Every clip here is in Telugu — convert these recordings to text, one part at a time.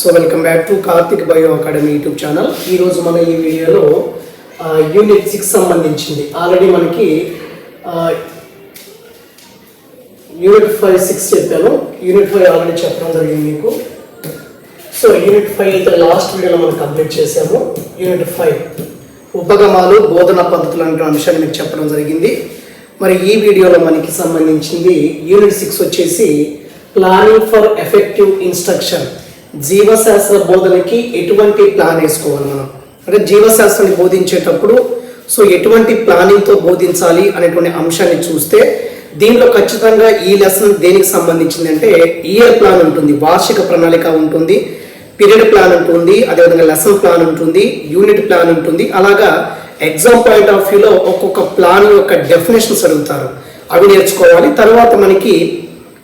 So welcome back to Karthik bio academy YouTube channel. ఈరోజు మన ఈ వీడియోలో యూనిట్ 6 సంబంధించింది. ఆల్రెడీ మనకి యూనిట్ 5, 6 చెప్పాను. యూనిట్ 5 ఆల్రెడీ చెప్పడం జరిగింది మీకు. సో యూనిట్ 5 అయితే లాస్ట్ వీడియోలో మనం కంప్లీట్ చేసాము. యూనిట్ 5 ఉపగమాలు బోధన పద్ధతులు అనే అంశాన్ని మీకు చెప్పడం జరిగింది. మరి ఈ వీడియోలో మనకి సంబంధించింది యూనిట్ 6 వచ్చేసి ప్లానింగ్ ఫర్ ఎఫెక్టివ్ ఇన్స్ట్రక్షన్. జీవశాస్త్ర బోధనకి ఎటువంటి ప్లాన్ వేసుకోవాలి మనం, అంటే జీవశాస్త్రాన్ని బోధించేటప్పుడు సో ఎటువంటి ప్లానింగ్తో బోధించాలి అనేటువంటి అంశాన్ని చూస్తే దీంట్లో ఖచ్చితంగా ఈ లెసన్ దేనికి సంబంధించింది అంటే ఇయర్ ప్లాన్ ఉంటుంది, వార్షిక ప్రణాళిక ఉంటుంది, పీరియడ్ ప్లాన్ ఉంటుంది, అదేవిధంగా లెసన్ ప్లాన్ ఉంటుంది, యూనిట్ ప్లాన్ ఉంటుంది. అలాగా ఎగ్జామ్ పాయింట్ ఆఫ్ వ్యూలో ఒక్కొక్క ప్లాన్ యొక్క డెఫినేషన్స్ అడుగుతారు, అవి నేర్చుకోవాలి. తర్వాత మనకి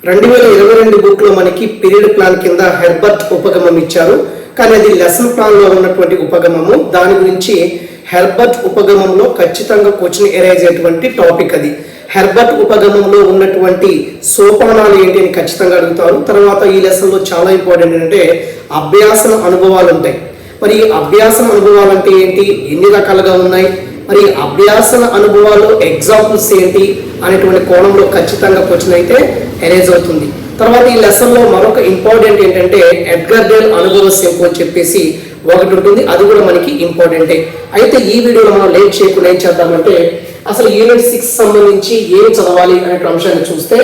2022 బుక్లో మనకి పీరియడ్ ప్లాన్ కింద హెర్బర్ట్ ఉపగమం ఇచ్చారు, కానీ అది లెసన్ ప్లాన్లో ఉన్నటువంటి ఉపగమము. దాని గురించి హెర్బర్ట్ ఉపగమంలో ఖచ్చితంగా క్వశ్చన్ ఎరైజ్ అయ్యేటువంటి టాపిక్ అది. హెర్బర్ట్ ఉపగమంలో ఉన్నటువంటి సోపానాలు ఏంటి అని ఖచ్చితంగా అడుగుతారు. తర్వాత ఈ లెసన్లో చాలా ఇంపార్టెంట్ ఏంటంటే అభ్యాసన అనుభవాలు ఉంటాయి. మరి అభ్యాసన అనుభవాలు అంటే ఏంటి, ఎన్ని రకాలుగా ఉన్నాయి, మరి అభ్యాసన అనుభవాలు ఎగ్జాంపుల్స్ ఏంటి అనేటువంటి కోణంలో ఖచ్చితంగా క్వశ్చన్ అయితే ఎరేజ్ అవుతుంది. తర్వాత ఈ లెసన్లో మరొక ఇంపార్టెంట్ ఏంటంటే ఎడ్గర్ డేల్ అనుభవ శంకు అని చెప్పేసి ఒకటి ఉంటుంది, అది కూడా మనకి ఇంపార్టెంటే. అయితే ఈ వీడియోలో మనం లేట్ చేయకుండా ఏం చేద్దామంటే అసలు యూనిట్ 6 సంబంధించి ఏం చదవాలి అనే అంశాన్ని చూస్తే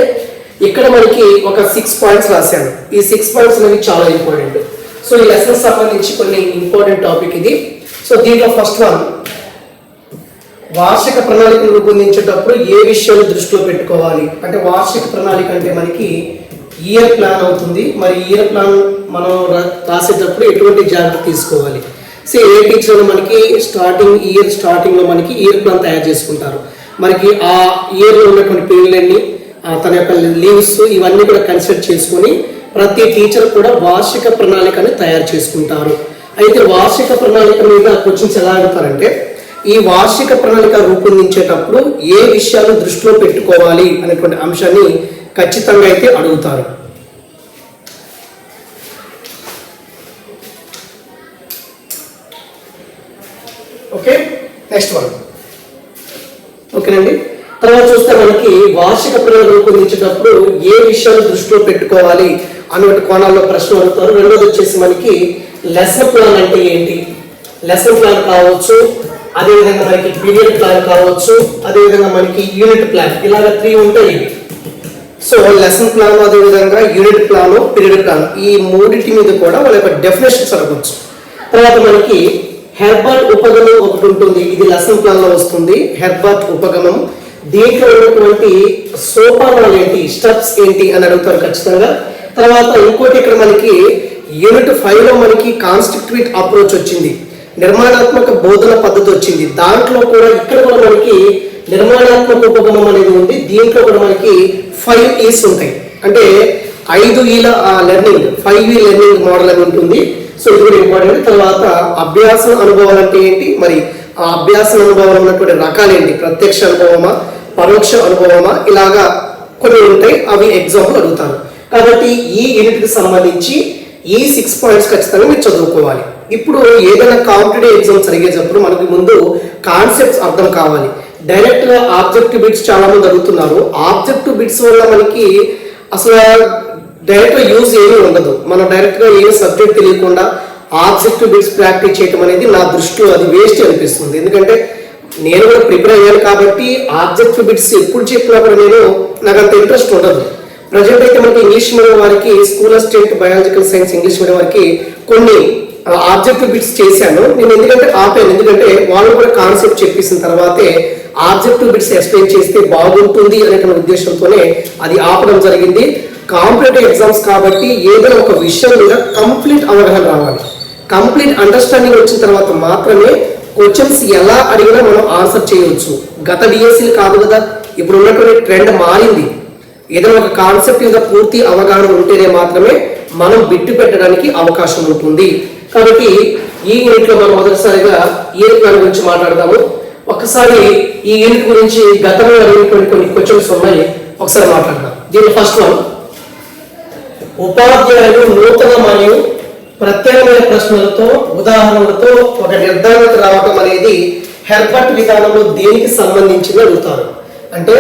ఇక్కడ మనకి ఒక 6 పాయింట్స్ రాశాను. ఈ 6 పాయింట్స్ అనేవి చాలా ఇంపార్టెంట్. సో ఈ లెసన్ సంబంధించి కొన్ని ఇంపార్టెంట్ టాపిక్ ఇది. సో దీంట్లో ఫస్ట్ వన్, వార్షిక ప్రణాళికను రూపొందించేటప్పుడు ఏ విషయాలు దృష్టిలో పెట్టుకోవాలి అంటే వార్షిక ప్రణాళిక అంటే మనకి ఇయర్ ప్లాన్ అవుతుంది. మరి ఇయర్ ప్లాన్ మనం రాసేటప్పుడు ఎటువంటి జాగ్రత్త తీసుకోవాలి. సో ఏ టీచర్లు మనకి ఇయర్ స్టార్టింగ్లో మనకి ఇయర్ ప్లాన్ తయారు చేసుకుంటారు. మనకి ఆ ఇయర్లో ఉన్నటువంటి పీరియడ్లన్నీ తన యొక్క లీవ్స్ ఇవన్నీ కూడా కన్సిడర్ చేసుకొని ప్రతి టీచర్ కూడా వార్షిక ప్రణాళికని తయారు చేసుకుంటారు. అయితే వార్షిక ప్రణాళిక మీద క్వశ్చన్స్ ఎలా అడుగుతారంటే ఈ వార్షిక ప్రణాళిక రూపొందించేటప్పుడు ఏ విషయాలు దృష్టిలో పెట్టుకోవాలి అనేటువంటి అంశాన్ని ఖచ్చితంగా అయితే అడుగుతారు. Okay, next one. ఓకేనండి, తర్వాత చూస్తే మనకి వార్షిక ప్రణాళిక రూపొందించేటప్పుడు ఏ విషయాలు దృష్టిలో పెట్టుకోవాలి అన్నటువంటి కోణాల్లో ప్రశ్న అడుగుతారు. రెండోది వచ్చేసి మనకి లెసన్ ప్లాన్ అంటే ఏంటి, లెసన్ ప్లాన్ కావచ్చు, అదేవిధంగా మనకి పీరియడ్ ప్లాన్ కావచ్చు, అదేవిధంగా మనకి యూనిట్ ప్లాన్, ఇలాగ 3 ఉంటాయి. సో లెసన్ ప్లాన్, అదేవిధంగా యూనిట్ ప్లాన్, పీరియడ్ ప్లాన్, ఈ మూడింటి మీద కూడా వాళ్ళ యొక్క డెఫినేషన్స్ అడగవచ్చు. తర్వాత మనకి హెర్బర్ట్ ఉపగమం ఒకటి ఉంటుంది, ఇది లెసన్ ప్లాన్ లో వస్తుంది. హెర్బర్ట్ ఉపగమం, దీంట్లో ఉన్నటువంటి సోపానాలు ఏంటి, స్టెప్స్ ఏంటి అని అడుగుతారు ఖచ్చితంగా. తర్వాత ఇంకోటి ఇక్కడ మనకి యూనిట్ 5 లో మనకి కాన్స్టిట్యూట్ అప్రోచ్ వచ్చింది, నిర్మాణాత్మక బోధన పద్ధతి వచ్చింది. దాంట్లో కూడా ఇక్కడ కూడా మనకి నిర్మాణాత్మక ఉపగమం అనేది ఉంది. దీంట్లో కూడా మనకి 5 E's ఉంటాయి, అంటే 5 Eల లెర్నింగ్, 5 E లెర్నింగ్ మోడల్ అని ఉంటుంది. సో ఇది కూడా ఇంపార్టెంట్. తర్వాత అభ్యాస అనుభవాలు అంటే ఏంటి, మరి ఆ అభ్యాస అనుభవాలు ఉన్నటువంటి రకాలు ఏంటి, ప్రత్యక్ష అనుభవమా, పరోక్ష అనుభవమా, ఇలాగా కొన్ని ఉంటాయి, అవి ఎగ్జాంపుల్ అడుగుతారు. కాబట్టి ఈ యూనిట్కి సంబంధించి ఈ 6 పాయింట్స్ ఖచ్చితంగా మీరు చదువుకోవాలి. ఇప్పుడు ఏదైనా కాంపిటేటివ్ ఎగ్జామ్ జరిగేటప్పుడు మనకి ముందు కాన్సెప్ట్స్ అర్థం కావాలి. డైరెక్ట్గా ఆబ్జెక్టివ్ బిట్స్ చాలా మంది అడుగుతున్నారు. ఆబ్జెక్టివ్ బిట్స్ వల్ల మనకి అసలు డైరెక్ట్గా యూజ్ ఏమీ ఉండదు. మనం డైరెక్ట్గా ఏ సబ్జెక్ట్ తెలియకుండా ఆబ్జెక్టివ్ బిట్స్ ప్రాక్టీస్ చేయడం అనేది నా దృష్టిలో అది వేస్ట్ అనిపిస్తుంది. ఎందుకంటే నేను కూడా ప్రిపేర్ అయ్యాను కాబట్టి ఆబ్జెక్టివ్ బిట్స్ ఎప్పుడు చెప్పినా కూడా నాకు అంత ఇంట్రెస్ట్ ఉండదు. ప్రజెంట్ అయితే మనకి ఇంగ్లీష్ మీడియం వారికి, school assistant biological science English medium వారికి కొన్ని ఆబ్జెక్టివ్ బిట్స్ చేశాను నేను. ఎందుకంటే ఆపాను, ఎందుకంటే వాళ్ళు కూడా కాన్సెప్ట్ చెప్పేసిన తర్వాతే ఆబ్జెక్టివ్ బిట్స్ ఎక్స్ప్లెయిన్ చేస్తే బాగుంటుంది అనే ఉద్దేశంతోనే అది ఆపడం జరిగింది. కాంపిటేటివ్ ఎగ్జామ్స్ కాబట్టి ఏదైనా ఒక విషయం మీద కంప్లీట్ అవగాహన రావాలి. కంప్లీట్ అండర్స్టాండింగ్ వచ్చిన తర్వాత మాత్రమే క్వశ్చన్స్ ఎలా అడిగినా మనం ఆన్సర్ చేయవచ్చు. గత డిఎస్సీలు కాదు కదా, ఇప్పుడు ఉన్నటువంటి ట్రెండ్ మారింది. ఏదైనా ఒక కాన్సెప్ట్ మీద పూర్తి అవగాహన ఉంటేనే మాత్రమే మనం బిట్టు పెట్టడానికి అవకాశం ఉంటుంది. కాబట్టి ఈ యూనిట్లో మనం మొదటిసారిగా ఇయర్ ప్లాన్ గురించి మాట్లాడదాము. ఒకసారి ఈ యూనిట్ గురించి గతంలో అడిగినటువంటి కొన్ని క్వశ్చన్స్ ఉన్నాయి, ఒకసారి మాట్లాడదాం. దీని ఫస్ట్ వన్, ఉపాధ్యాయులు నూతన మరియు ప్రత్యామ్నాయ ప్రశ్నలతో ఉదాహరణలతో ఒక నిర్ధారణకు రావడం అనేది హెర్బర్ట్ విధానంలో దేనికి సంబంధించింది అడుగుతారు. అంటే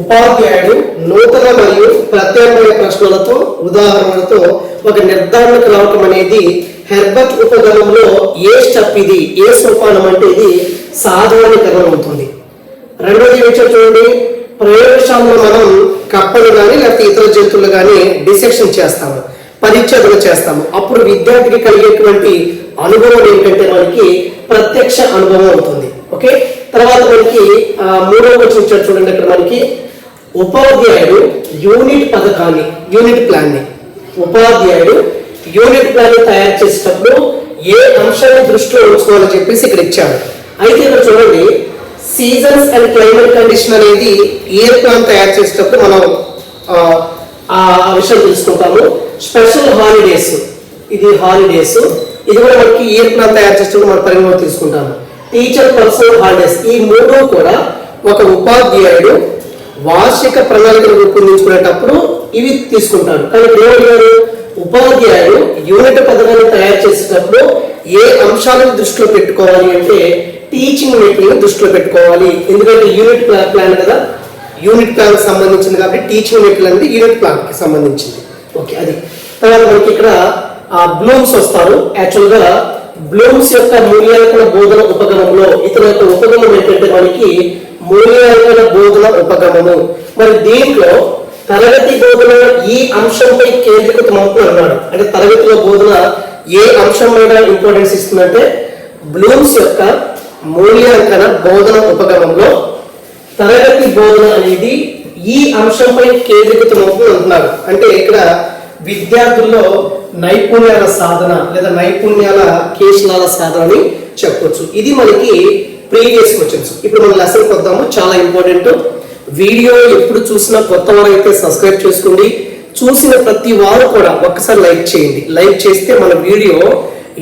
ఉపాధ్యాయుడు నూతన మరియు ప్రత్యామ్నాయ ప్రశ్నలతో ఉదాహరణలతో ఒక నిర్ధారణకు రావటం అనేది హెర్బర్ట్ ఉపగమంలో ఏ స్టెప్ ఇది, ఏ సోపానం అంటే ఇది సాధారణీకరణ అవుతుంది. రెండోది విషయం చూడండి, ప్రయోగశాలలో మనం కప్పలు కానీ లేకపోతే ఇతర జంతువులు కానీ డిసెక్షన్ చేస్తాము, పరిచ్ఛేదన చేస్తాము. అప్పుడు విద్యార్థికి కలిగేటువంటి అనుభవం ఏంటంటే మనకి ప్రత్యక్ష అనుభవం అవుతుంది. ఓకే, తర్వాత మనకి మూడవ వచ్చిన చూడండి, ఇక్కడ మనకి ఉపాధ్యాయుడు యూనిట్ పథకాన్ని, యూనిట్ ప్లాన్ ని ఉపాధ్యాయుడు యూనిట్ ప్లాన్ ని తయారు చేసేటప్పుడు ఏ అంశాన్ని దృష్టిలో ఉంచుకోవాలని చెప్పేసి ఇక్కడ ఇచ్చాడు. అయితే ఇక్కడ చూడండి, సీజన్స్ అండ్ క్లైమేట్ కండిషన్ అనేది ఇయర్ ప్లాన్ తయారు చేసేటప్పుడు మనం ఆ విషయం తెలుసుకుంటాము. స్పెషల్ హాలిడేస్, ఇది హాలిడేస్, ఇది కూడా మనకి ఇయర్ ప్లాన్ తయారు చేసేటప్పుడు మనం పరిగణలోకి తీసుకుంటాము. టీచర్ పర్సనల్ హాలిడేస్, ఈ మూడు కూడా ఒక ఉపాధ్యాయుడు వార్షిక ప్రణాళికను రూపొందించుకునేటప్పుడు ఇవి తీసుకుంటాడు. కానీ దేవుడు ఉపాధ్యాయుడు యూనిట్ పథకాన్ని తయారు చేసేటప్పుడు ఏ అంశాలను దృష్టిలో పెట్టుకోవాలి అంటే టీచింగ్ మెటీరియల్ దృష్టిలో పెట్టుకోవాలి. ఎందుకంటే యూనిట్ ప్లాన్ కదా, యూనిట్ ప్లాన్ సంబంధించింది కాబట్టి టీచింగ్ మెటీరియల్ అనేది యూనిట్ ప్లాన్ కి సంబంధించింది. ఓకే, అది తర్వాత మనకి ఇక్కడ బ్లూమ్స్ వస్తారు. యాక్చువల్ గా బ్లూమ్స్ యొక్క మూల్యాంకన బోధన ఉపగమంలో ఇతర యొక్క ఉపగమం ఏంటంటే మనకి మూల్యాంకన బోధన ఉపగమము. మరి దీంట్లో తరగతి బోధన ఈ అంశంపై కేంద్రీకృతం అవుతుంది అన్నాడు. అంటే తరగతిలో బోధన ఏ అంశం మీద ఇంపార్టెన్స్ ఇస్తుందంటే బ్లూమ్స్ యొక్క మూల్యాంకన బోధన ఉపగమంలో తరగతి బోధన అనేది ఈ అంశంపై కేంద్రీకృతం అవుతుంది అంటున్నారు. అంటే ఇక్కడ విద్యార్థుల్లో నైపుణ్యాల సాధన లేదా నైపుణ్యాల కేశనాల సాధన అని చెప్పొచ్చు. ఇది మనకి ప్రీవియస్ క్వశ్చన్స్. ఇప్పుడు మన లెసన్కి వద్దాము, చాలా ఇంపార్టెంట్. వీడియో ఎప్పుడు చూసినా కొత్త వారు అయితే సబ్స్క్రైబ్ చేసుకోండి. చూసిన ప్రతి వారు కూడా ఒక్కసారి లైక్ చేయండి. లైక్ చేస్తే మన వీడియో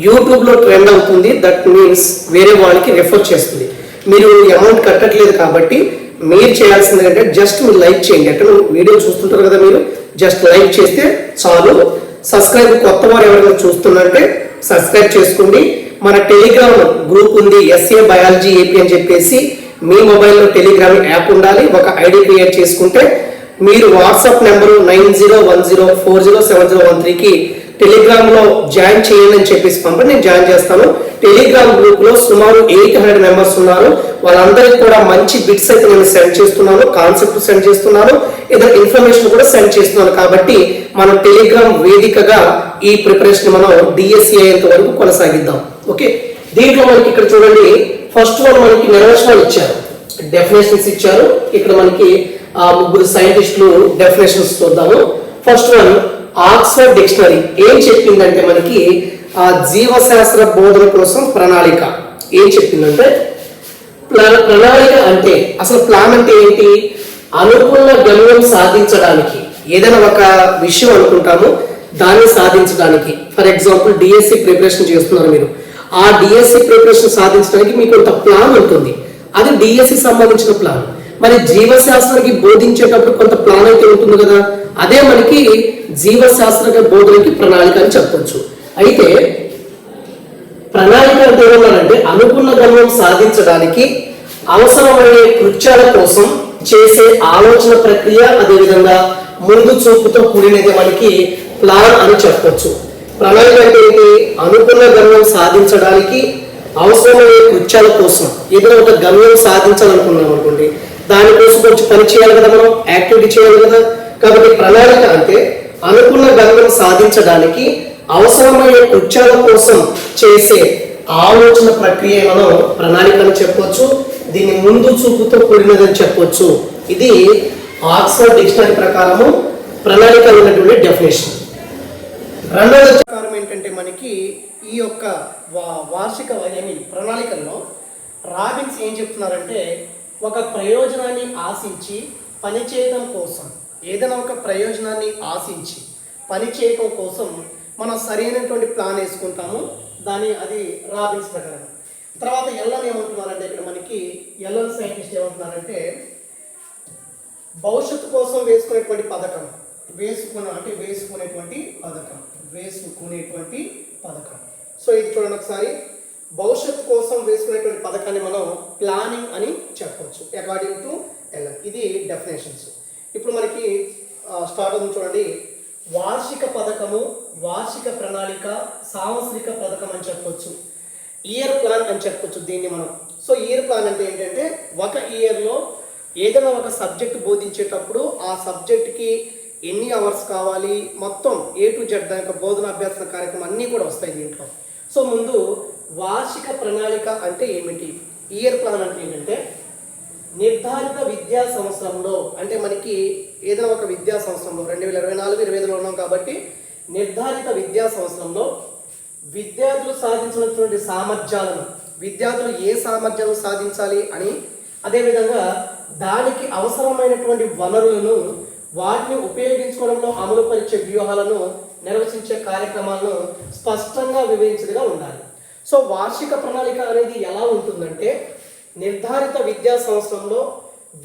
యూట్యూబ్ లో ట్రెండ్ అవుతుంది. దట్ మీన్స్ వేరే వాళ్ళకి రెఫర్ చేస్తుంది. మీరు అమౌంట్ కట్టట్లేదు కాబట్టి మీరు చేయాల్సింది అంటే జస్ట్ మీరు లైక్ చేయండి. అంటే వీడియో చూస్తుంటారు కదా, మీరు జస్ట్ లైక్ చేస్తే చాలు. సబ్స్క్రైబ్ కొత్త వారు ఎవరైనా చూస్తున్నారంటే సబ్స్క్రైబ్ చేసుకోండి. మన టెలిగ్రామ్ గ్రూప్ ఉంది, ఎస్ఏ బయాలజీ ఏపీ అని చెప్పేసి. మీ మొబైల్లో టెలిగ్రామ్ యాప్ ఉండాలి. ఒక ఐడి క్రియేట్ చేసుకుంటే మీరు వాట్సాప్ నెంబరు 9010407013కి టెలిగ్రామ్ లో జాయిన్ చేయండి అని చెప్పేసి పంపండి, నేను జాయిన్ చేస్తాను. టెలిగ్రామ్ గ్రూప్ లో సుమారు 800 మెంబర్స్ ఉన్నారు. వాళ్ళందరికీ కూడా మంచి బిట్స్ అయితే నేను సెండ్ చేస్తున్నాను, కాన్సెప్ట్ సెండ్ చేస్తున్నాను, ఏదైనా ఇన్ఫర్మేషన్ కూడా సెండ్ చేస్తున్నాను. కాబట్టి మనం టెలిగ్రామ్ వేదికగా ఈ ప్రిపరేషన్ మనం డిఎస్సి అయ్యేంత వరకు కొనసాగిద్దాం. ఓకే, దీంట్లో మనకి ఇక్కడ చూడండి, ఫస్ట్ వన్ మనకి నిర్వచనాలు ఇచ్చారు, డెఫినేషన్స్ ఇచ్చారు. ఇక్కడ మనకి ముగ్గురు సైంటిస్టులు డెఫినేషన్స్ చూద్దాము. ఫస్ట్ వన్ ఆక్స్ఫర్డ్ డిక్షనరీ ఏం చెప్పిందంటే మనకి జీవశాస్త్ర బోధన కోసం ప్రణాళిక ఏం చెప్పిందంటే ప్రణాళిక అంటే అసలు ప్లాన్ అంటే ఏంటి? అనుకున్న గమ్యం సాధించడానికి, ఏదైనా ఒక విషయం అనుకుంటాము దాన్ని సాధించడానికి. ఫర్ ఎగ్జాంపుల్ డిఎస్సి ప్రిపరేషన్ చేస్తున్నారు మీరు, ఆ డిఎస్సి ప్రిపరేషన్ సాధించడానికి మీకు కొంత ప్లాన్ ఉంటుంది, అది డిఎస్సి సంబంధించిన ప్లాన్. మరి జీవశాస్త్రానికి బోధించేటప్పుడు కొంత ప్లాన్ అయితే ఉంటుంది కదా, అదే మనకి జీవశాస్త్ర బోధనకి ప్రణాళిక అని చెప్పొచ్చు. అయితే ప్రణాళిక అంటే ఏమన్నారంటే అనుకున్న గమ్యం సాధించడానికి అవసరమయ్యే కృత్యాల కోసం చేసే ఆలోచన ప్రక్రియ, అదేవిధంగా ముందు చూపుతో కూడినది మనకి ప్లాన్ అని చెప్పొచ్చు. ప్రణాళిక అంటే ఏంటి? అనుకున్న గమ్యం సాధించడానికి అవసరమయ్యే కృత్యాల కోసం, ఏదైనా ఒక గమ్యం సాధించాలనుకున్నాం అనుకోండి, దానికోసం కొంచెం పని చేయాలి కదా, మనం యాక్టివిటీ చేయాలి కదా. కాబట్టి ప్రణాళిక అంటే అనుకున్న గమ్యం సాధించడానికి అవసరమయ్యే కృత్యాల కోసం చేసే ఆలోచన ప్రక్రియ మనం ప్రణాళిక అని చెప్పొచ్చు. దీన్ని ముందు చూపుతో కూడినదని చెప్పొచ్చు. ఇది ఆక్స్ఫర్డ్ డిక్షనరీ ప్రకారము ప్రణాళిక ఉన్నటువంటి డెఫినేషన్. రెండవది ప్రకారం ఏంటంటే మనకి ఈ యొక్క వార్షిక ప్రణాళికల్లో రాబిన్స్ ఏం చెప్తున్నారంటే ఒక ప్రయోజనాన్ని ఆశించి పనిచేయడం కోసం, ఏదైనా ఒక ప్రయోజనాన్ని ఆశించి పనిచేయడం కోసం మనం సరైనటువంటి ప్లాన్ వేసుకుంటాము, అది రాబిన్స్ ప్రకారం. తర్వాత ఎల్ఎన్ ఏమంటున్నారంటే ఇక్కడ మనకి ఎల్ఎన్ సైంటిస్ట్ ఏమంటున్నారంటే భవిష్యత్తు కోసం వేసుకునేటువంటి పథకం, వేసుకునేటువంటి పథకం. సో ఇది చూడండి ఒకసారి, భవిష్యత్తు కోసం వేసుకునేటువంటి పథకాన్ని మనం ప్లానింగ్ అని చెప్పవచ్చు అకార్డింగ్ టు ఎల్ఎన్. ఇది డెఫినేషన్స్. ఇప్పుడు మనకి స్టార్ట్ అవుతుంది చూడండి. వార్షిక పథకము, వార్షిక ప్రణాళిక, సాంవత్సరిక పథకం అని చెప్పొచ్చు, ఇయర్ ప్లాన్ అని చెప్పొచ్చు దీన్ని మనం. సో ఇయర్ ప్లాన్ అంటే ఏంటంటే ఒక ఇయర్లో ఏదైనా ఒక సబ్జెక్ట్ బోధించేటప్పుడు ఆ సబ్జెక్ట్కి ఎన్ని అవర్స్ కావాలి, మొత్తం A to Z దాని యొక్క బోధన అభ్యాసన కార్యక్రమం అన్నీ కూడా వస్తాయి దీంట్లో. సో ముందు వార్షిక ప్రణాళిక అంటే ఏమిటి, ఇయర్ ప్లాన్ అంటే ఏంటంటే నిర్ధారిత విద్యా సంవత్సరంలో, అంటే మనకి ఏదైనా ఒక విద్యా సంవత్సరంలో 2024-25లో ఉన్నాం కాబట్టి నిర్ధారిత విద్యా సంవత్సరంలో విద్యార్థులు సాధించినటువంటి సామర్థ్యాలను, విద్యార్థులు ఏ సామర్థ్యాలను సాధించాలి అని, అదేవిధంగా దానికి అవసరమైనటువంటి వనరులను వాటిని ఉపయోగించుకోవడంలో అమలుపరిచే వ్యూహాలను నిర్వచించే కార్యక్రమాలను స్పష్టంగా వివరించేదిగా ఉండాలి. సో వార్షిక ప్రణాళిక అనేది ఎలా ఉంటుందంటే నిర్ధారిత విద్యా సంవత్సరంలో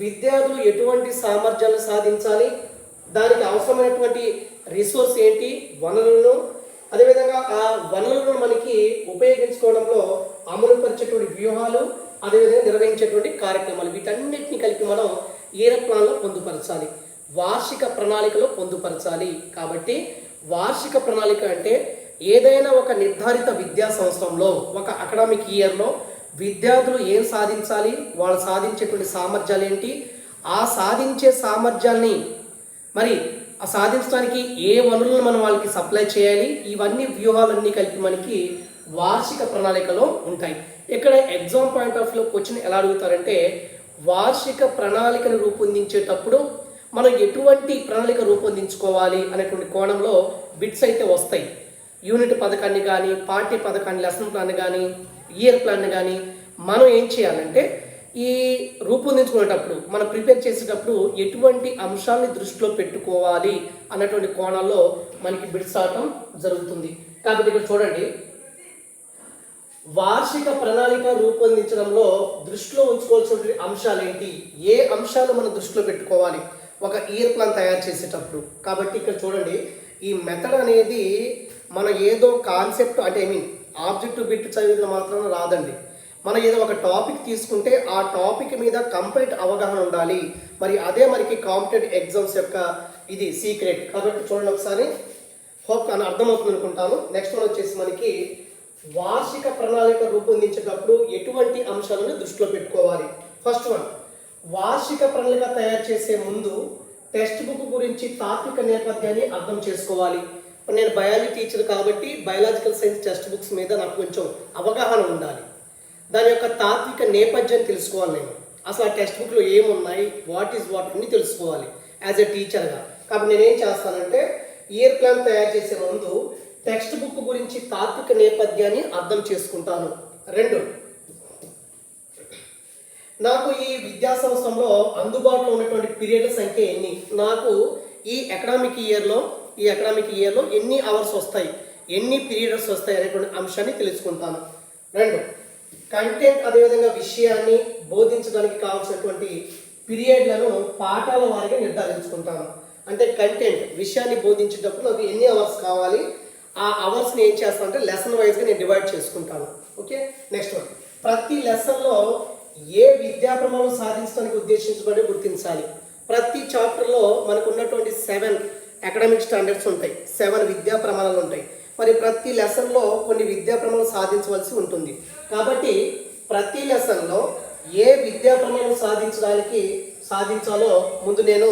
విద్యార్థులు ఎటువంటి సామర్థ్యాలను సాధించాలి, దానికి అవసరమైనటువంటి రిసోర్స్ ఏంటి, వనరులను, అదేవిధంగా ఆ వనరులను మనకి ఉపయోగించుకోవడంలో అమలుపరిచేటువంటి వ్యూహాలు, అదేవిధంగా నిర్వహించేటువంటి కార్యక్రమాలు, వీటన్నిటిని కలిపి మనం ఇయర్ ప్లాన్లో పొందుపరచాలి, వార్షిక ప్రణాళికలో పొందుపరచాలి. కాబట్టి వార్షిక ప్రణాళిక అంటే ఏదైనా ఒక నిర్ధారిత విద్యా సంవత్సరంలో, ఒక అకాడమిక్ ఇయర్లో విద్యార్థులు ఏం సాధించాలి, వాళ్ళు సాధించేటువంటి సామర్థ్యాలు ఏంటి, ఆ సాధించే సామర్థ్యాన్ని మరి ఆ సాధించడానికి ఏ వనరులను మనం వాళ్ళకి సప్లై చేయాలి, ఇవన్నీ వ్యూహాలన్నీ కలిపి మనకి వార్షిక ప్రణాళికలో ఉంటాయి. ఇక్కడ exam point of view question ఎలా అడుగుతారంటే వార్షిక ప్రణాళికను రూపొందించేటప్పుడు మనం ఎటువంటి ప్రణాళిక రూపొందించుకోవాలి అనేటువంటి కోణంలో బిట్స్ అయితే వస్తాయి. యూనిట్ పథకాన్ని కానీ, పార్టీ పథకాన్ని, లెసన్ ప్లాన్ కానీ, ఇయర్ ప్లాన్ కానీ మనం ఏం చేయాలంటే ఈ రూపొందించుకునేటప్పుడు మనం ప్రిపేర్ చేసేటప్పుడు ఎటువంటి అంశాలని దృష్టిలో పెట్టుకోవాలి అన్నటువంటి కోణాల్లో మనకి బిట్స్ ఆడటం జరుగుతుంది. కాబట్టి ఇక్కడ చూడండి, వార్షిక ప్రణాళిక రూపొందించడంలో దృష్టిలో ఉంచుకోవాల్సినటువంటి అంశాలు ఏంటి, ఏ అంశాలు మనం దృష్టిలో పెట్టుకోవాలి ఒక ఇయర్ ప్లాన్ తయారు చేసేటప్పుడు. కాబట్టి ఇక్కడ చూడండి, ఈ మెథడ్ అనేది మన ఏదో కాన్సెప్ట్ అంటే ఆబ్జెక్టివ్ బిట్ చదివిన మాత్రం రాదండి. మనం ఏదో ఒక టాపిక్ తీసుకుంటే ఆ టాపిక్ మీద కంప్లీట్ అవగాహన ఉండాలి. మరి అదే మనకి కాంపిటేటివ్ ఎగ్జామ్స్ యొక్క ఇది సీక్రెట్. కాబట్టి చూడండి ఒకసారి, హోప్ అని అర్థమవుతుంది అనుకుంటాను. నెక్స్ట్ వన్ వచ్చేసి మనకి వార్షిక ప్రణాళిక రూపొందించేటప్పుడు ఎటువంటి అంశాలను దృష్టిలో పెట్టుకోవాలి. ఫస్ట్ వన్, వార్షిక ప్రణాళిక తయారు చేసే ముందు టెక్స్ట్ బుక్ గురించి తాత్విక నేపథ్యాన్ని అర్థం చేసుకోవాలి. నేను బయాలజీ టీచర్ కాబట్టి బయాలజికల్ సైన్స్ టెక్స్ట్ బుక్స్ మీద నాకు కొంచెం అవగాహన ఉండాలి. దాని యొక్క తాత్విక నేపథ్యం తెలుసుకోవాలి. నేను అసలు ఆ టెక్స్ట్ బుక్లో ఏమున్నాయి, వాట్ ఈజ్ వాట్ అన్ని తెలుసుకోవాలి యాజ్ ఎ టీచర్గా. కాబట్టి నేనేం చేస్తానంటే ఇయర్ ప్లాన్ తయారు చేసే ముందు టెక్స్ట్ బుక్ గురించి తాత్విక నేపథ్యాన్ని అర్థం చేసుకుంటాను. రెండు, నాకు ఈ విద్యా సంవత్సరంలో అందుబాటులో ఉన్నటువంటి పీరియడ్ల సంఖ్య ఎన్ని, నాకు ఈ అకాడమిక్ ఇయర్లో ఎన్ని అవర్స్ వస్తాయి, ఎన్ని పీరియడ్స్ వస్తాయి అనేటువంటి అంశాన్ని తెలుసుకుంటాను. రెండు, కంటెంట్ అదేవిధంగా విషయాన్ని బోధించడానికి కావాల్సినటువంటి పీరియడ్లను పాఠాల వారిగా నిర్ధారించుకుంటాను. అంటే కంటెంట్ విషయాన్ని బోధించేటప్పుడు నాకు ఎన్ని అవర్స్ కావాలి, ఆ అవర్స్ని ఏం చేస్తానంటే లెసన్ వైజ్గా నేను డివైడ్ చేసుకుంటాను. ఓకే, నెక్స్ట్ వన్, ప్రతి లెసన్లో ఏ విద్యా ప్రమాణం సాధించడానికి ఉద్దేశించబడి గుర్తించాలి. ప్రతి చాప్టర్లో మనకు ఉన్నటువంటి 7 అకాడమిక్ స్టాండర్డ్స్ ఉంటాయి, 7 విద్యా ప్రమాణాలు ఉంటాయి. మరి ప్రతి లెసన్లో కొన్ని విద్యా ప్రమాణాలు సాధించవలసి ఉంటుంది. కాబట్టి ప్రతి లెసన్లో ఏ విద్యా ప్రమాణం సాధించాలో ముందు నేను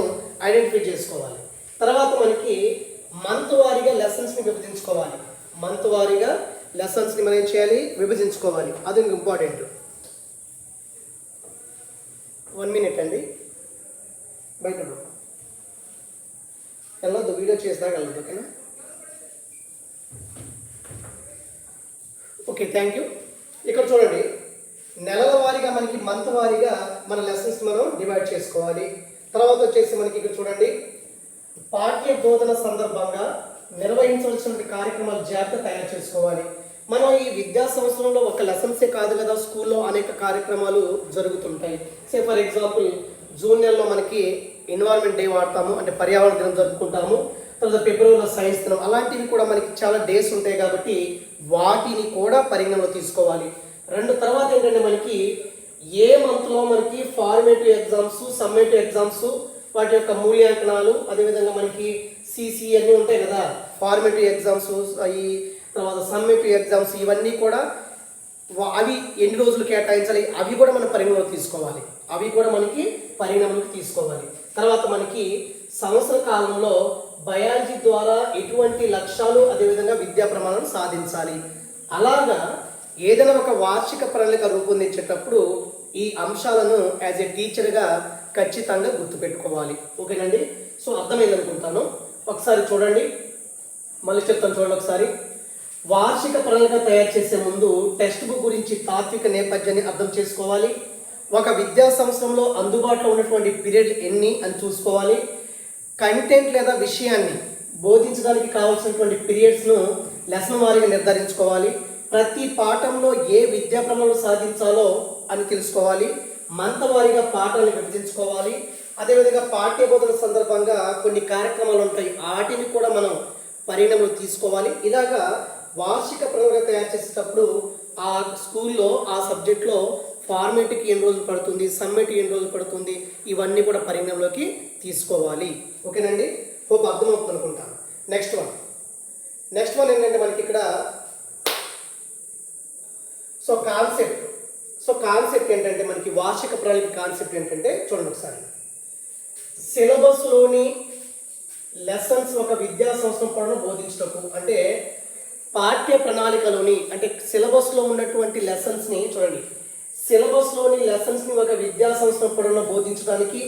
ఐడెంటిఫై చేసుకోవాలి. తర్వాత మనకి మంత్ వారీగా లెసన్స్ని విభజించుకోవాలి. మంత్ వారీగా లెసన్స్ని మనం ఏం చేయాలి, విభజించుకోవాలి. అది ఇంపార్టెంట్. 1 minute అండి, బయట వెళ్ళొద్దు, వీడియో చేసినాక వెళ్ళొద్దు. ఓకేనా? Okay, thank you. ఇక్కడ చూడండి, నెలల వారీగా మనకి మంత్ వారీగా మన లెసన్స్ మనం డివైడ్ చేసుకోవాలి. తర్వాత వచ్చేసి మనకి ఇక్కడ చూడండి, పాఠ్య బోధన సందర్భంగా నిర్వహించవలసిన కార్యక్రమాలు జాగ్రత్త తయారు చేసుకోవాలి. మనం ఈ విద్యా సంవత్సరంలో ఒక లెసన్సే కాదు కదా, స్కూల్లో అనేక కార్యక్రమాలు జరుగుతుంటాయి. ఫర్ ఎగ్జాంపుల్ జూన్ నెలలో మనకి ఎన్విరాన్మెంట్ డే వాడతాము, అంటే పర్యావరణ దినం జరుపుకుంటాము. తర్వాత ఫిబ్రవరిలో సైన్స్ దినం, అలాంటివి కూడా మనకి చాలా డేస్ ఉంటాయి కాబట్టి వాటిని కూడా పరిగణనలో తీసుకోవాలి. తర్వాత ఏంటంటే మనకి ఏ మంత్లో మనకి ఫార్మేటివ్ ఎగ్జామ్స్, సమ్మేటివ్ ఎగ్జామ్స్, వాటి యొక్క మూల్యాంకనాలు, అదేవిధంగా మనకి సిసి అన్నీ ఉంటాయి కదా, ఫార్మేటివ్ ఎగ్జామ్స్ అవి, తర్వాత సమ్మేటివ్ ఎగ్జామ్స్, ఇవన్నీ కూడా అవి ఎన్ని రోజులు కేటాయించాలి అవి కూడా మనం పరిగణలోకి తీసుకోవాలి. తర్వాత మనకి సంవత్సర కాలంలో బయాలజీ ద్వారా ఎటువంటి లక్ష్యాలు, అదేవిధంగా విద్యా ప్రమాణాలు సాధించాలి. అలాగా ఏదైనా ఒక వార్షిక ప్రణాళిక రూపొందించేటప్పుడు ఈ అంశాలను యాజ్ ఏ టీచర్గా ఖచ్చితంగా గుర్తుపెట్టుకోవాలి. ఓకేనండి. సో అర్థమైంది అనుకుంటాను. ఒకసారి చూడండి, మళ్ళీ చెప్తాను చూడండి ఒకసారి. వార్షిక ప్రణాళిక తయారు చేసే ముందు టెక్స్ట్ బుక్ గురించి తాత్విక నేపథ్యాన్ని అర్థం చేసుకోవాలి. ఒక విద్యా సంవత్సరంలో అందుబాటులో ఉన్నటువంటి పీరియడ్ ఎన్ని అని చూసుకోవాలి. కంటెంట్ లేదా విషయాన్ని బోధించడానికి కావాల్సినటువంటి పీరియడ్స్ను లెసన్ వారీగా నిర్ధారించుకోవాలి. ప్రతి పాఠంలో ఏ విద్యా ప్రమాణాలు సాధించాలో అని తెలుసుకోవాలి. మంత వారీగా పాఠాలను విభజించుకోవాలి. అదేవిధంగా పాఠ్య బోధన సందర్భంగా కొన్ని కార్యక్రమాలు ఉంటాయి, వాటిని కూడా మనం పరిగణనలో తీసుకోవాలి. ఇలాగా వార్షిక ప్రణాళిక తయారు చేసేటప్పుడు ఆ స్కూల్లో ఆ సబ్జెక్ట్లో ఫార్మేటివ్కి ఎన్ని రోజులు పడుతుంది, సమ్మేటివ్ ఎన్ని రోజులు పడుతుంది, ఇవన్నీ కూడా పరిగణనలోకి తీసుకోవాలి. ఓకేనండి. హోప్ అర్థమవుతుంది అనుకుంటాను. నెక్స్ట్ వన్ ఏంటంటే మనకి ఇక్కడ కాన్సెప్ట్ ఏంటంటే మనకి వార్షిక ప్రణాళిక కాన్సెప్ట్ ఏంటంటే చూడండి ఒకసారి. సిలబస్లోని లెసన్స్ ఒక విద్యా సంవత్సరం పొడవునా బోధించటకు, అంటే పాఠ్య ప్రణాళికలోని అంటే సిలబస్లో ఉన్నటువంటి లెసన్స్ని చూడండి, సిలబస్లోని లెసన్స్ని ఒక విద్యా సంవత్సరం పొడవునా బోధించడానికి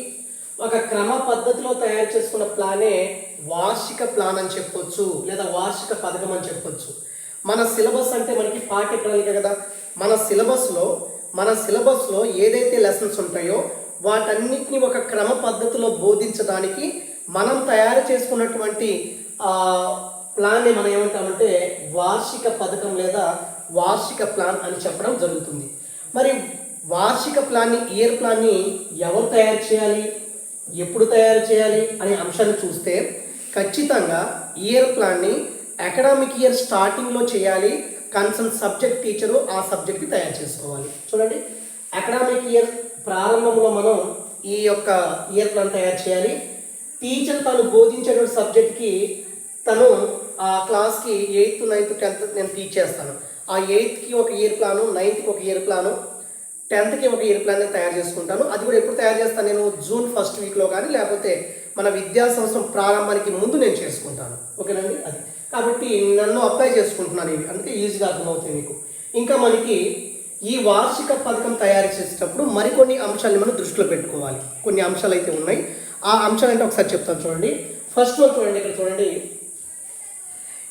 ఒక క్రమ పద్ధతిలో తయారు చేసుకున్న ప్లానే వార్షిక ప్లాన్ అని చెప్పొచ్చు, లేదా వార్షిక పథకం అని చెప్పొచ్చు. మన సిలబస్ అంటే మనకి పాఠ్య ప్రణాళిక కదా. మన సిలబస్లో ఏదైతే లెసన్స్ ఉంటాయో వాటన్నిటిని ఒక క్రమ పద్ధతిలో బోధించడానికి మనం తయారు చేసుకున్నటువంటి ప్లాన్ని మనం ఏమంటామంటే వార్షిక పథకం లేదా వార్షిక ప్లాన్ అని చెప్పడం జరుగుతుంది. మరి వార్షిక ప్లాన్ని, ఇయర్ ప్లాన్ని ఎవరు తయారు చేయాలి, ఎప్పుడు తయారు చేయాలి అనే అంశాన్ని చూస్తే ఖచ్చితంగా ఇయర్ ప్లాన్ని అకాడమిక్ ఇయర్ స్టార్టింగ్లో చేయాలి. కన్సర్న్ సబ్జెక్ట్ టీచరు ఆ సబ్జెక్ట్ని తయారు చేసుకోవాలి. చూడండి, అకాడమిక్ ఇయర్ ప్రారంభంలో మనం ఈ యొక్క ఇయర్ ప్లాన్ తయారు చేయాలి. టీచర్ తను బోధించేటువంటి సబ్జెక్ట్కి తను ఆ క్లాస్కి 8th, 9th, 10th నేను టీచ్ చేస్తాను. ఆ 8thకి ఒక ఇయర్ ప్లాను, 9thకి ఒక ఇయర్ ప్లాను, 10thకి ఒక ఇయర్ ప్లాన్ నేను తయారు చేసుకుంటాను. అది కూడా ఎప్పుడు తయారు చేస్తాను, నేను జూన్ 1st వీక్లో కానీ లేకపోతే మన విద్యా సంవత్సరం ప్రారంభానికి ముందు నేను చేసుకుంటాను. ఓకేనండి. అది కాబట్టి నన్ను అప్లై చేసుకుంటున్నాను ఇవి, అందుకే ఈజీగా అర్థమవుతాయి మీకు. ఇంకా మనకి ఈ వార్షిక పథకం తయారు చేసేటప్పుడు మరికొన్ని అంశాలను మనం దృష్టిలో పెట్టుకోవాలి. కొన్ని అంశాలు అయితే ఉన్నాయి. ఆ అంశాలు అంటే ఒకసారి చెప్తాను చూడండి. ఫస్ట్ వన్ చూడండి, ఇక్కడ చూడండి.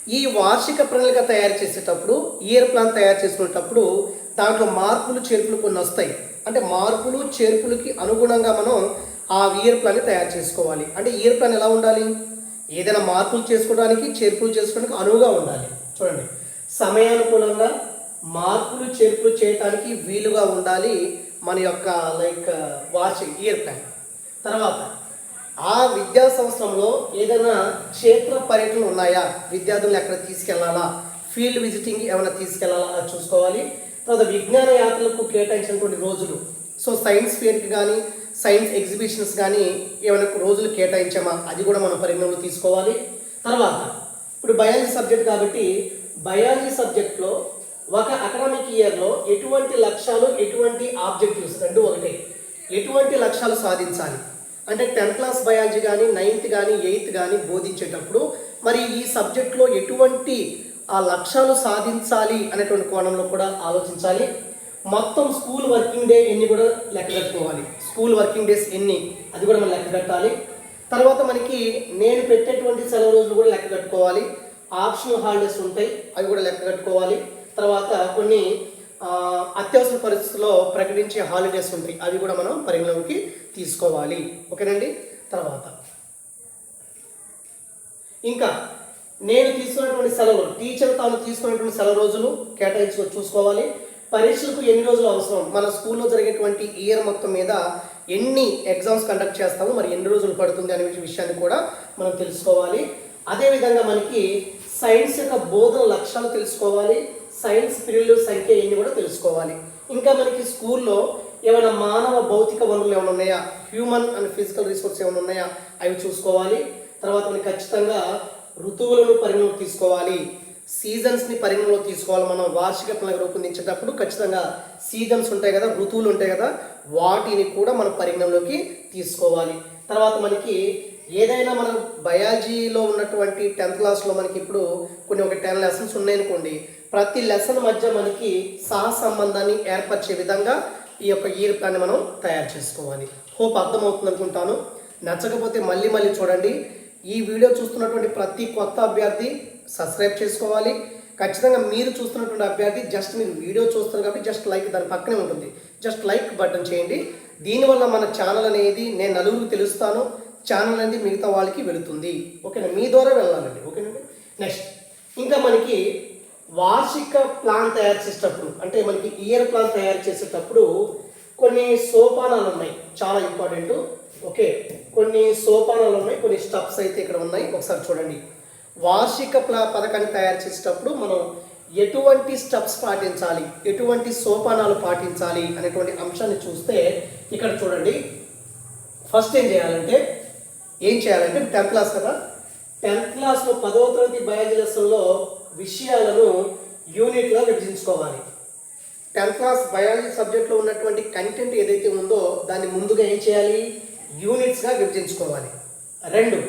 ఈ వార్షిక ప్రణాళిక తయారు చేసేటప్పుడు, ఇయర్ ప్లాన్ తయారు చేసుకునేటప్పుడు దాంట్లో మార్పులు చేర్పులు కొన్ని వస్తాయి. అంటే మార్పులు చేర్పులకి అనుగుణంగా మనం ఆ ఇయర్ ప్లాన్ని తయారు చేసుకోవాలి. అంటే ఇయర్ ప్లాన్ ఎలా ఉండాలి, ఏదైనా మార్పులు చేసుకోవడానికి, చేర్పులు చేసుకోవడానికి అనువుగా ఉండాలి. చూడండి, సమయానుకూలంగా మార్పులు చేర్పులు చేయడానికి వీలుగా ఉండాలి మన యొక్క వార్షిక ఇయర్ ప్లాన్. తర్వాత ఆ విద్యా సంవత్సరంలో ఏదైనా క్షేత్ర పర్యటనలు ఉన్నాయా, విద్యార్థులను ఎక్కడ తీసుకెళ్లాలా, ఫీల్డ్ విజిటింగ్ ఏమైనా తీసుకెళ్లాలా అది చూసుకోవాలి. తర్వాత విజ్ఞాన యాత్రలకు కేటాయించినటువంటి రోజులు, సో సైన్స్ ఫేర్కి కానీ సైన్స్ ఎగ్జిబిషన్స్ కానీ ఏమైనా రోజులు కేటాయించామా అది కూడా మనం పరిగణనలో తీసుకోవాలి. తర్వాత ఇప్పుడు బయాలజీ సబ్జెక్ట్ కాబట్టి బయాలజీ సబ్జెక్ట్లో ఒక అకాడమిక్ ఇయర్లో ఎటువంటి లక్ష్యాలు, ఎటువంటి ఆబ్జెక్టివ్స్, రెండు ఒకటే, ఎటువంటి లక్ష్యాలు సాధించాలి అంటే 10th క్లాస్ బయాలజీ కానీ 9th కానీ 8th కానీ బోధించేటప్పుడు మరి ఈ సబ్జెక్ట్లో ఎటువంటి ఆ లక్ష్యాలు సాధించాలి అనేటువంటి కోణంలో కూడా ఆలోచించాలి. మొత్తం స్కూల్ వర్కింగ్ డే ఎన్ని కూడా లెక్క కట్టుకోవాలి, స్కూల్ వర్కింగ్ డేస్ ఎన్ని అది కూడా మనం లెక్క కట్టాలి. తర్వాత మనకి నేను పెట్టేటువంటి సెలవు రోజులు కూడా లెక్క కట్టుకోవాలి. ఆప్షనల్ హాలిడేస్ ఉంటాయి, అవి కూడా లెక్క కట్టుకోవాలి. తర్వాత కొన్ని అత్యవసర పరిస్థితుల్లో ప్రకటించే హాలిడేస్ ఉంటాయి, అవి కూడా మనం పరిగణలోకి తీసుకోవాలి. ఓకేనండి. తర్వాత ఇంకా నేను తీసుకున్నటువంటి సెలవులు, టీచర్ తాను తీసుకున్నటువంటి సెలవు రోజులు చూసుకోవాలి. పరీక్షలకు ఎన్ని రోజులు అవసరం, మన స్కూల్లో జరిగేటువంటి ఇయర్ మొత్తం మీద ఎన్ని ఎగ్జామ్స్ కండక్ట్ చేస్తాము, మరి ఎన్ని రోజులు పడుతుంది అనే విషయాన్ని కూడా మనం తెలుసుకోవాలి. అదేవిధంగా మనకి సైన్స్ యొక్క బోధన లక్ష్యాలు తెలుసుకోవాలి, సైన్స్ పీరియడ్ల సంఖ్య ఇన్ని కూడా తెలుసుకోవాలి. ఇంకా మనకి స్కూల్లో ఏమైనా మానవ భౌతిక వనరులు ఏమైనా ఉన్నాయా, హ్యూమన్ అండ్ ఫిజికల్ రిసోర్స్ ఏమైనా ఉన్నాయా అవి చూసుకోవాలి. తర్వాత మనకి ఖచ్చితంగా ఋతువులను పరిగణలోకి తీసుకోవాలి, సీజన్స్ని పరిగణలో తీసుకోవాలి. మనం వార్షిక ప్రణాళిక రూపొందించేటప్పుడు ఖచ్చితంగా సీజన్స్ ఉంటాయి కదా, ఋతువులు ఉంటాయి కదా, వాటిని కూడా మనం పరిగణలోకి తీసుకోవాలి. తర్వాత మనకి ఏదైనా మనం బయాలజీలో ఉన్నటువంటి 10th క్లాస్లో మనకి ఇప్పుడు కొన్ని ఒక 10 లెసన్స్ ఉన్నాయనుకోండి, ప్రతి లెసన్ మధ్య మనకి సహసంబంధాన్ని ఏర్పరిచే విధంగా ఈ యొక్క ఇయర్ ప్లాన్ని మనం తయారు చేసుకోవాలి. హోప్ అర్థమవుతుంది అనుకుంటాను. నచ్చకపోతే మళ్ళీ చూడండి. ఈ వీడియో చూస్తున్నటువంటి ప్రతి కొత్త అభ్యర్థి సబ్స్క్రైబ్ చేసుకోవాలి. ఖచ్చితంగా మీరు చూస్తున్నటువంటి అభ్యర్థి జస్ట్ మీరు వీడియో చూస్తున్నారు కాబట్టి జస్ట్ లైక్, దాని పక్కనే ఉంటుంది, జస్ట్ లైక్ బటన్ చేయండి. దీనివల్ల మన ఛానల్ అనేది నేను నలుగురికి తెలుస్తాను, ఛానల్ అనేది మిగతా వాళ్ళకి వెళుతుంది. ఓకేనా, మీ ద్వారా వెళ్ళాలండి. ఓకేనండి. నెక్స్ట్ ఇంకా మనకి వార్షిక ప్లాన్ తయారు చేసేటప్పుడు, అంటే మనకి ఇయర్ ప్లాన్ తయారు చేసేటప్పుడు కొన్ని సోపానాలు ఉన్నాయి, చాలా ఇంపార్టెంట్. ఓకే, కొన్ని సోపానాలు ఉన్నాయి, కొన్ని స్టెప్స్ అయితే ఇక్కడ ఉన్నాయి. ఒకసారి చూడండి. వార్షిక పథకాన్ని తయారు చేసేటప్పుడు మనం ఎటువంటి స్టెప్స్ పాటించాలి, ఎటువంటి సోపానాలు పాటించాలి అనేటువంటి అంశాన్ని చూస్తే ఇక్కడ చూడండి. ఫస్ట్ ఏం చేయాలంటే 10th క్లాస్ కదా, 10th క్లాస్లో 10వ తరగతి బయాలజీ లెసన్లో విషయాలను యూనిట్గా విభజించుకోవాలి. 10th క్లాస్ బయాలజీ సబ్జెక్ట్లో ఉన్నటువంటి కంటెంట్ ఏదైతే ఉందో దాన్ని ముందుగా ఏం చేయాలి, యూనిట్స్గా విభజించుకోవాలి. 2,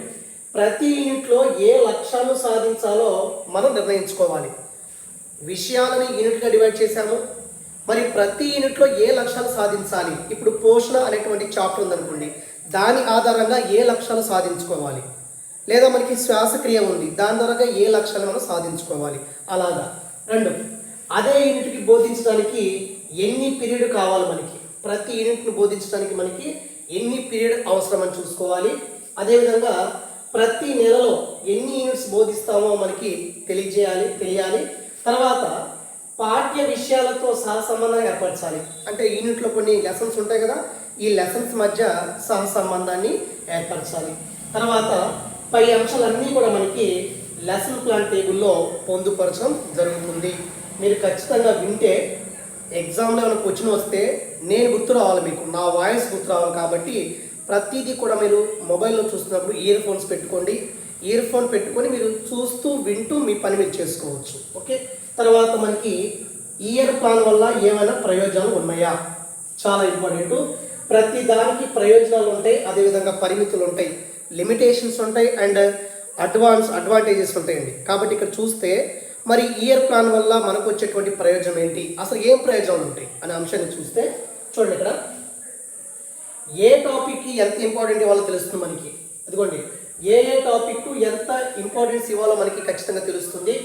ప్రతి యూనిట్లో ఏ లక్ష్యాలు సాధించాలో మనం నిర్ణయించుకోవాలి. విషయాలని యూనిట్గా డివైడ్ చేశాము, మరి ప్రతి యూనిట్లో ఏ లక్ష్యాలు సాధించాలి. ఇప్పుడు పోషణ అనేటువంటి చాప్టర్ ఉందనుకోండి, దాని ఆధారంగా ఏ లక్ష్యాలు సాధించుకోవాలి. లేదా మనకి శ్వాసక్రియ ఉంది, దాని ద్వారా ఏ లక్ష్యాలు మనం సాధించుకోవాలి. అలాగా 2, అదే యూనిట్కి బోధించడానికి ఎన్ని పీరియడ్ కావాలి, మనకి ప్రతి యూనిట్ను బోధించడానికి మనకి ఎన్ని పీరియడ్ అవసరం అని చూసుకోవాలి. అదేవిధంగా ప్రతి నెలలో ఎన్ని యూనిట్స్ బోధిస్తామో మనకి తెలియాలి. తర్వాత పాఠ్య విషయాలతో సహసంబంధం ఏర్పరచాలి. అంటే యూనిట్లో కొన్ని లెసన్స్ ఉంటాయి కదా, ఈ లెసన్స్ మధ్య సహసంబంధాన్ని ఏర్పరచాలి. తర్వాత పై అంశాలన్నీ కూడా మనకి లెసన్ ప్లాన్ టేబుల్లో పొందుపరచడం జరుగుతుంది. మీరు ఖచ్చితంగా వింటే ఎగ్జామ్లో ఏమైనా క్వశ్చన్ వస్తే నేను గుర్తు రావాలి, మీకు నా వాయిస్ గుర్తు రావాలి. కాబట్టి ప్రతిదీ కూడా మీరు మొబైల్లో చూస్తున్నప్పుడు ఇయర్ ఫోన్స్ పెట్టుకోండి. ఇయర్ ఫోన్ పెట్టుకొని మీరు చూస్తూ వింటూ మీ పని మీరు చేసుకోవచ్చు. ఓకే, తర్వాత మనకి ఇయర్ ప్లాన్ వల్ల ఏమైనా ప్రయోజనాలు ఉన్నాయా, చాలా ఇంపార్టెంట్. ప్రతి దానికి ప్రయోజనాలు ఉంటాయి, అదేవిధంగా పరిమితులు ఉంటాయి, లిమిటేషన్స్ ఉంటాయి, అండ్ అడ్వాంటేజెస్ ఉంటాయండి. కాబట్టి ఇక్కడ చూస్తే మరి ఇయర్ ప్లాన్ వల్ల మనకు వచ్చేటువంటి ప్రయోజనం ఏంటి, అసలు ఏం ప్రయోజనాలు ఉంటాయి అనే అంశాన్ని చూస్తే చూడండి. ఇక్కడ ఏ టాపిక్కి ఎంత ఇంపార్టెంట్ ఇవ్వాలో తెలుస్తుంది మనకి. అదిగోండి, ఏ టాపిక్ ఎంత ఇంపార్టెన్స్ ఇవ్వాలో మనకి ఖచ్చితంగా తెలుస్తుంది.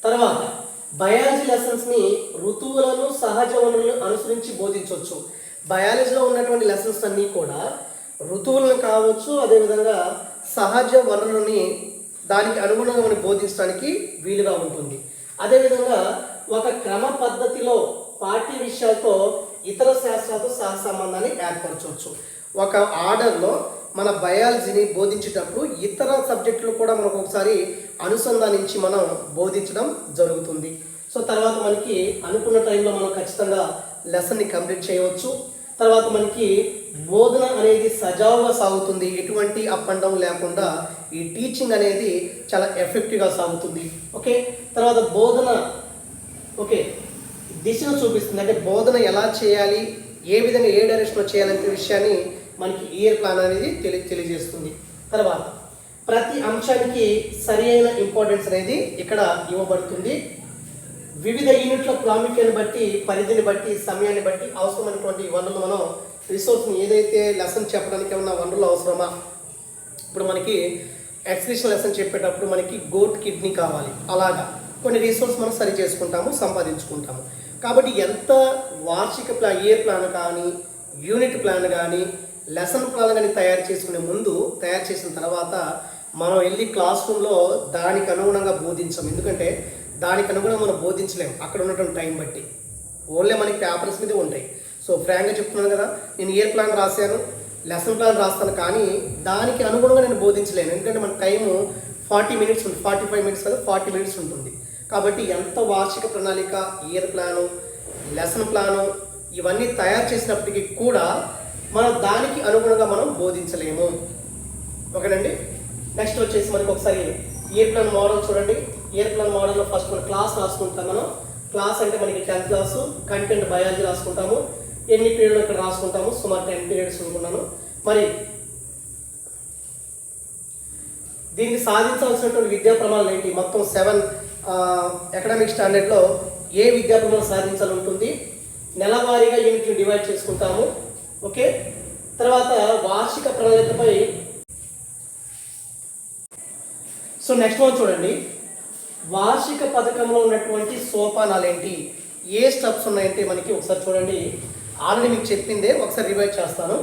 తర్వాత బయాలజీ లెసన్స్ని ఋతువులను సహజ వనరులను అనుసరించి బోధించవచ్చు. బయాలజీలో ఉన్నటువంటి లెసన్స్ అన్నీ కూడా ఋతువులను కావచ్చు, అదేవిధంగా సహజ వనరులని దానికి అనుగుణంగా మనం బోధించడానికి వీలుగా ఉంటుంది. అదేవిధంగా ఒక క్రమ పద్ధతిలో పాఠ్య విషయాలతో ఇతర శాస్త్రాలతో సహసంబంధాన్ని ఏర్పరచవచ్చు. ఒక ఆర్డర్లో మన బయాలజీని బోధించేటప్పుడు ఇతర సబ్జెక్టులు కూడా మనకు ఒకసారి అనుసంధానించి మనం బోధించడం జరుగుతుంది. సో తర్వాత మనకి అనుకున్న టైంలో మనం ఖచ్చితంగా లెసన్ని కంప్లీట్ చేయవచ్చు. తర్వాత మనకి బోధన అనేది సజావుగా సాగుతుంది, ఎటువంటి అప్ అండ్ డౌన్ లేకుండా ఈ టీచింగ్ అనేది చాలా ఎఫెక్టివ్గా సాగుతుంది. ఓకే, తర్వాత బోధన దిశను చూపిస్తుంది, అంటే బోధన ఎలా చేయాలి, ఏ విధంగా ఏ డైరెక్షన్లో చేయాలనే విషయాన్ని మనకి ఇయర్ ప్లాన్ అనేది తెలియజేస్తుంది. తర్వాత ప్రతి అంశానికి సరి అయిన ఇంపార్టెన్స్ అనేది ఇక్కడ ఇవ్వబడుతుంది. వివిధ యూనిట్ల ప్రాముఖ్యాన్ని బట్టి, పరిధిని బట్టి, సమయాన్ని బట్టి అవసరమైనటువంటి వనరులు మనం రిసోర్స్ని ఏదైతే లెసన్ చెప్పడానికి ఏమన్నా వనరులు అవసరమా, ఇప్పుడు మనకి ఎక్స్క్రిషన్ లెసన్ చెప్పేటప్పుడు మనకి గోట్ కిడ్నీ కావాలి, అలాగా కొన్ని రిసోర్స్ మనం సరి చేసుకుంటాము, సంపాదించుకుంటాము. కాబట్టి ఎంత వార్షిక ఇయర్ ప్లాన్ కానీ, యూనిట్ ప్లాన్ కానీ, లెసన్ ప్లాన్ కానీ తయారు చేసిన తర్వాత మనం వెళ్ళి క్లాస్ రూమ్లో దానికి అనుగుణంగా బోధించాం. ఎందుకంటే దానికి అనుగుణంగా మనం బోధించలేము అక్కడ ఉన్నటువంటి టైం బట్టి, ఓన్లీ మనకి పేపర్స్ మీదే ఉంటాయి. సో ఫ్రాంక్గా చెప్తున్నాను కదా, నేను ఇయర్ ప్లాన్ రాశాను, లెసన్ ప్లాన్ రాస్తాను, కానీ దానికి అనుగుణంగా నేను బోధించలేను. ఎందుకంటే మన టైము 40 మినిట్స్ ఉంటుంది, 45 మినిట్స్ కాదు 40 మినిట్స్ ఉంటుంది. కాబట్టి ఎంత వార్షిక ప్రణాళిక, ఇయర్ ప్లాను, లెసన్ ప్లాను ఇవన్నీ తయారు చేసినప్పటికీ కూడా మనం దానికి అనుగుణంగా మనం బోధించలేము. ఓకేనండి. నెక్స్ట్ వచ్చేసి మనకి ఒకసారి ఇయర్ ప్లాన్ మోడల్ చూడండి. ఇయర్ ప్లాన్ మోడల్లో ఫస్ట్ మనం క్లాస్ రాసుకుంటాం. మనం క్లాస్ అంటే మనకి 10th క్లాసు కంటెంట్ బయాలజీ రాసుకుంటాము. ఎన్ని పీరియడ్లు ఇక్కడ రాసుకుంటాము, సుమారు 10 పీరియడ్స్ అనుకున్నాను. మరి దీనికి సాధించాల్సినటువంటి విద్యా ప్రమాణాలు ఏంటి? మొత్తం 7 అకాడమిక్ స్టాండర్డ్లో ఏ విద్యా ప్రమాణం సాధించాలి ఉంటుంది. నెలవారీగా యూనిట్ని డివైడ్ చేసుకుంటాము. ఓకే. తర్వాత వార్షిక ప్రణాళికపై సో నెక్స్ట్ వన్ చూడండి. వార్షిక పథకంలో ఉన్నటువంటి సోపానాలు ఏంటి, ఏ స్టెప్స్ ఉన్నాయంటే మనకి ఒకసారి చూడండి. ఆల్రెడీ మీకు చెప్పిందే ఒకసారి రివైజ్ చేస్తాను.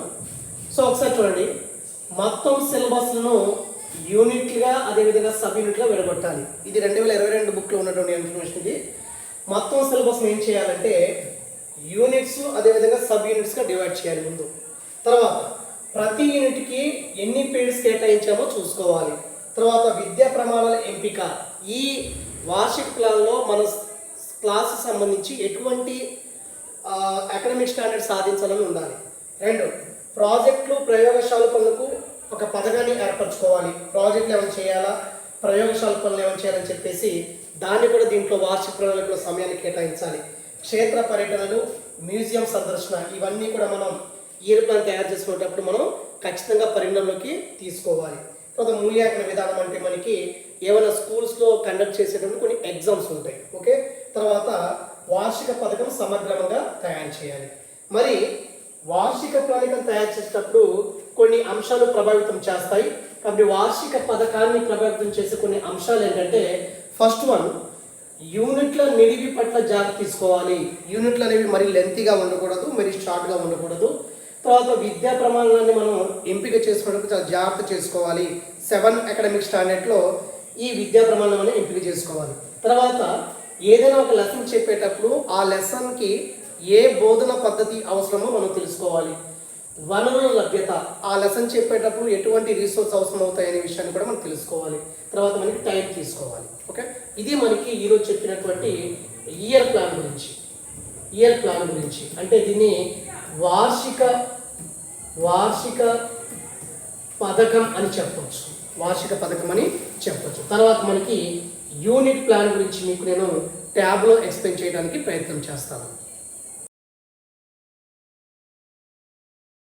సో ఒకసారి చూడండి. మొత్తం సిలబస్లను యూనిట్లుగా అదేవిధంగా సబ్ యూనిట్గా విడగొట్టాలి. ఇది 2022 బుక్లో ఉన్నటువంటి ఇన్ఫర్మేషన్. ఇది మొత్తం సిలబస్ ఏం చేయాలంటే యూనిట్స్ అదేవిధంగా సబ్ యూనిట్స్గా డివైడ్ చేయాలి ముందు. తర్వాత ప్రతి యూనిట్కి ఎన్ని పీరియడ్స్ కేటాయించామో చూసుకోవాలి. తర్వాత విద్యా ప్రమాణాల ఎంపిక. ఈ వార్షిక ప్లాన్లో మన క్లాస్ సంబంధించి ఎటువంటి అకాడమిక్ స్టాండర్డ్ సాధించాలని ఉండాలి. 2 ప్రాజెక్టులు ప్రయోగశాల పనులకు ఒక పథకాన్ని ఏర్పరచుకోవాలి. ప్రాజెక్టులు ఏమైనా చేయాలా, ప్రయోగశాల పనులు ఏమైనా చేయాలని చెప్పేసి దాన్ని కూడా దీంట్లో వార్షిక ప్రణాళికలో సమయాన్ని కేటాయించాలి. క్షేత్ర పర్యటనలు, మ్యూజియం సందర్శన ఇవన్నీ కూడా మనం ఇయర్ ప్లాన్ తయారు చేసుకునేటప్పుడు మనం ఖచ్చితంగా పరిగణలోకి తీసుకోవాలి. తర్వాత మూల్యాంకన విధానం అంటే మనకి ఏమైనా స్కూల్స్లో కండక్ట్ చేసేటప్పుడు కొన్ని ఎగ్జామ్స్ ఉంటాయి. ఓకే. తర్వాత వార్షిక పథకం సమగ్రంగా తయారు చేయాలి. మరి వార్షిక ప్రణాళికను తయారు చేసేటప్పుడు కొన్ని అంశాలు ప్రభావితం చేస్తాయి. కాబట్టి వార్షిక పథకాన్ని ప్రభావితం చేసే కొన్ని అంశాలు ఏంటంటే ఫస్ట్ వన్, యూనిట్ల నిడివి పట్ల జాగ్రత్త తీసుకోవాలి. యూనిట్లు అనేవి మరీ లెంతీగా ఉండకూడదు, మరీ షార్ట్గా ఉండకూడదు. తర్వాత విద్యా ప్రమాణాన్ని మనం ఎంపిక చేసుకోవడానికి చాలా జాగ్రత్త చేసుకోవాలి. 7 అకాడమిక్ స్టాండర్డ్లో ఈ విద్యా ప్రమాణాలను ఎంపిక చేసుకోవాలి. తర్వాత ఏదైనా ఒక లెసన్ చెప్పేటప్పుడు ఆ లెసన్కి ఏ బోధన పద్ధతి అవసరమో మనం తెలుసుకోవాలి. వనరుల లభ్యత, ఆ లెసన్ చెప్పేటప్పుడు ఎటువంటి రీసోర్స్ అవసరం అవుతాయనే విషయాన్ని కూడా మనం తెలుసుకోవాలి. తర్వాత మనకి టైం తీసుకోవాలి. ఓకే. ఇది మనకి ఈరోజు చెప్పినటువంటి ఇయర్ ప్లాన్ గురించి. ఇయర్ ప్లాన్ గురించి అంటే దీన్ని వార్షిక పథకం అని చెప్పవచ్చు. వార్షిక పథకం అని చెప్పవచ్చు. తర్వాత మనకి యూనిట్ ప్లాన్ గురించి మీకు నేను ట్యాబ్లో ఎక్స్ప్లెయిన్ చేయడానికి ప్రయత్నం చేస్తాను.